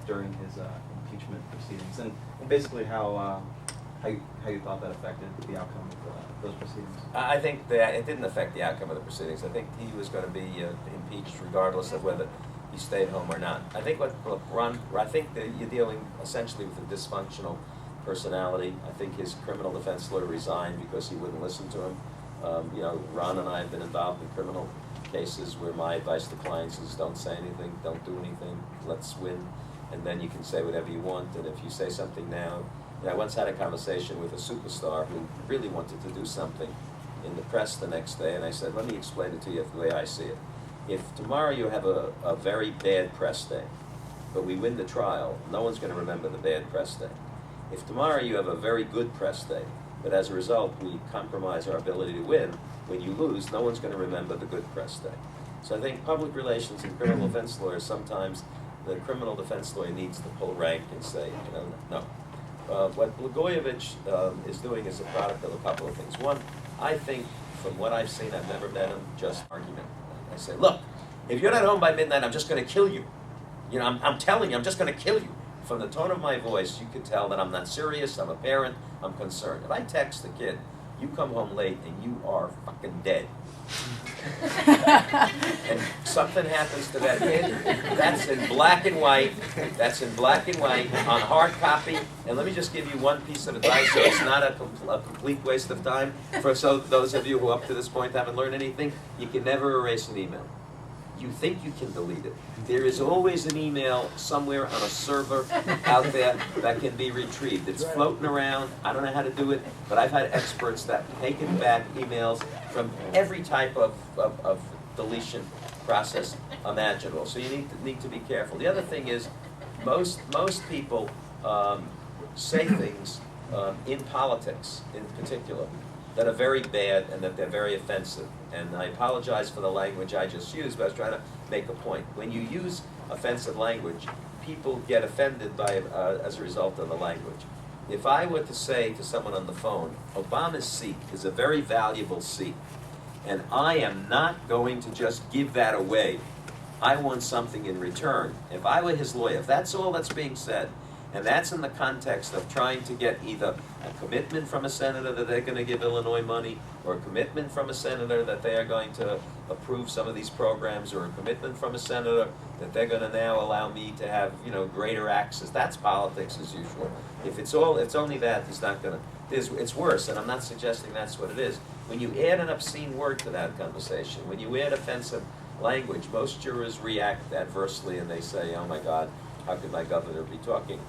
during his impeachment proceedings, and basically how you thought that affected the outcome of those proceedings. I think that it didn't affect the outcome of the proceedings. I think he was going to be impeached regardless of whether he stayed home or not. I think I think that you're dealing essentially with a dysfunctional personality. I think his criminal defense lawyer resigned because he wouldn't listen to him. Ron and I have been involved in criminal cases where my advice to clients is don't say anything, don't do anything, let's win, and then you can say whatever you want, and if you say something now, I once had a conversation with a superstar who really wanted to do something in the press the next day, and I said, let me explain it to you the way I see it. If tomorrow you have a very bad press day, but we win the trial, no one's going to remember the bad press day. If tomorrow you have a very good press day, but as a result we compromise our ability to win, when you lose, no one's going to remember the good press day. So I think public relations and criminal defense lawyers, sometimes the criminal defense lawyer needs to pull rank and say, no. What Blagojevich is doing is a product of a couple of things. One, I think from what I've seen, I've never met him, just argument. I say, look, if you're not home by midnight, I'm just going to kill you. I'm telling you, I'm just going to kill you. From the tone of my voice, you could tell that I'm not serious, I'm a parent, I'm concerned. If I text the kid, you come home late and you are fucking dead. And something happens to that kid, that's in black and white, on hard copy. And let me just give you one piece of advice so it's not a complete waste of time. So those of you who up to this point haven't learned anything, you can never erase an email. You think you can delete it. There is always an email somewhere on a server out there that can be retrieved. It's floating around. I don't know how to do it, but I've had experts that have taken back emails from every type of deletion process imaginable. So you need to be careful. The other thing is, most people say things in politics, in particular, that are very bad and that they're very offensive. And I apologize for the language I just used, but I was trying to make a point. When you use offensive language, people get offended by it as a result of the language. If I were to say to someone on the phone, Obama's seat is a very valuable seat, and I am not going to just give that away. I want something in return. If I were his lawyer, if that's all that's being said, and that's in the context of trying to get either a commitment from a senator that they're going to give Illinois money, or a commitment from a senator that they are going to approve some of these programs, or a commitment from a senator that they're going to now allow me to have, greater access. That's politics as usual. If it's only that, it's not going to. It's worse, and I'm not suggesting that's what it is. When you add an obscene word to that conversation, when you add offensive language, most jurors react adversely, and they say, "Oh my God, how could my governor be talking?"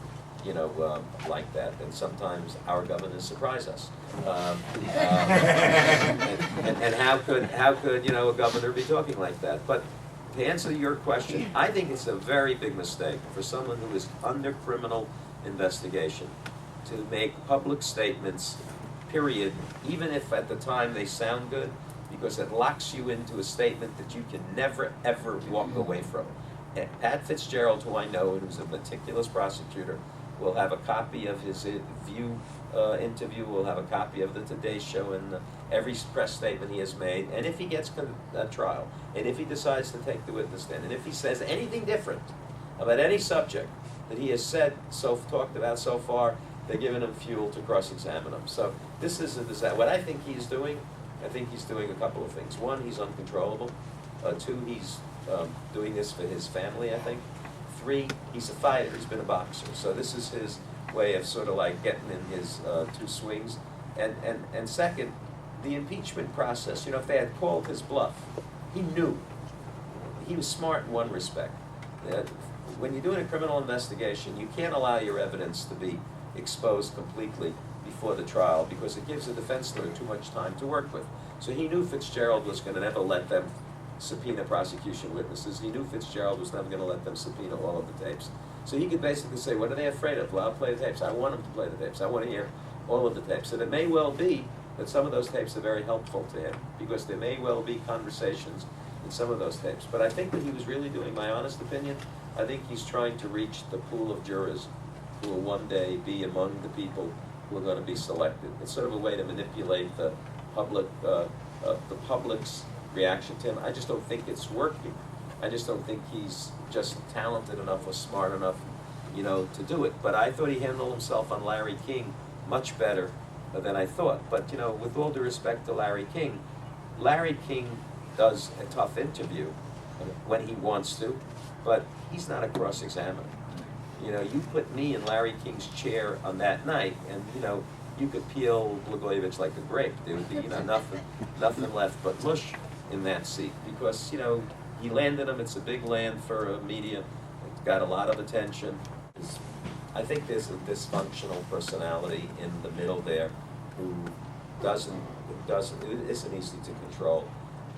Like that, and sometimes our governors surprise us. And how could a governor be talking like that? But to answer your question, I think it's a very big mistake for someone who is under criminal investigation to make public statements, period, even if at the time they sound good, because it locks you into a statement that you can never, ever walk away from. And Pat Fitzgerald, who I know, who's a meticulous prosecutor, will have a copy of his View interview, we'll have a copy of the Today Show and every press statement he has made, and if he gets a trial, and if he decides to take the witness stand, and if he says anything different about any subject that he has talked about so far, they're giving him fuel to cross-examine him. So this is a disaster. What I think he's doing a couple of things. One, he's uncontrollable. Two, he's doing this for his family, I think. Three, he's a fighter, he's been a boxer. So this is his way of sort of like getting in his two swings. And second, the impeachment process, if they had called his bluff, he knew. He was smart in one respect. When you're doing a criminal investigation, you can't allow your evidence to be exposed completely before the trial because it gives the defense lawyer too much time to work with. So he knew Fitzgerald was going to never let them subpoena prosecution witnesses. He knew Fitzgerald was never going to let them subpoena all of the tapes. So he could basically say, what are they afraid of? Well, I'll play the tapes. I want them to play the tapes. I want to hear all of the tapes. And it may well be that some of those tapes are very helpful to him because there may well be conversations in some of those tapes. But I think what he was really doing, my honest opinion, I think he's trying to reach the pool of jurors who will one day be among the people who are going to be selected. It's sort of a way to manipulate the public's reaction to him. I just don't think it's working. I just don't think he's just talented enough or smart enough you know, to do it. But I thought he handled himself on Larry King much better than I thought. But, you know, with all due respect to Larry King does a tough interview when he wants to, but he's not a cross-examiner. You know, you put me in Larry King's chair on that night, and, you know, you could peel Blagojevich like a grape. There would be, you know, nothing left but mush in that seat, because, you know, he landed him. It's a big land for media. It's got a lot of attention. I think there's a dysfunctional personality in the middle there who isn't easy to control.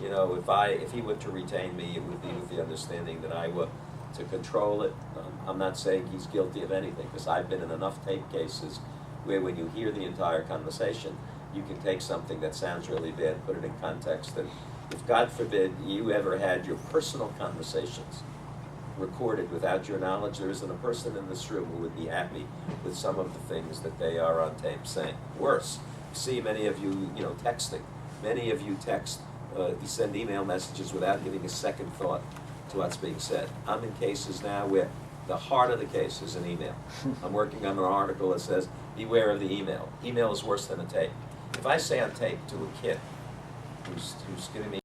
You know, if he were to retain me, it would be with the understanding that I were to control it. I'm not saying he's guilty of anything, because I've been in enough tape cases where when you hear the entire conversation, you can take something that sounds really bad, put it in context, that if, God forbid, you ever had your personal conversations recorded without your knowledge, there isn't a person in this room who would be happy with some of the things that they are on tape saying. Worse, you see many of you, you know, texting. Many of you text, you send email messages without giving a second thought to what's being said. I'm in cases now where the heart of the case is an email. I'm working on an article that says, beware of the email. Email is worse than a tape. If I say on tape to a kid who's giving me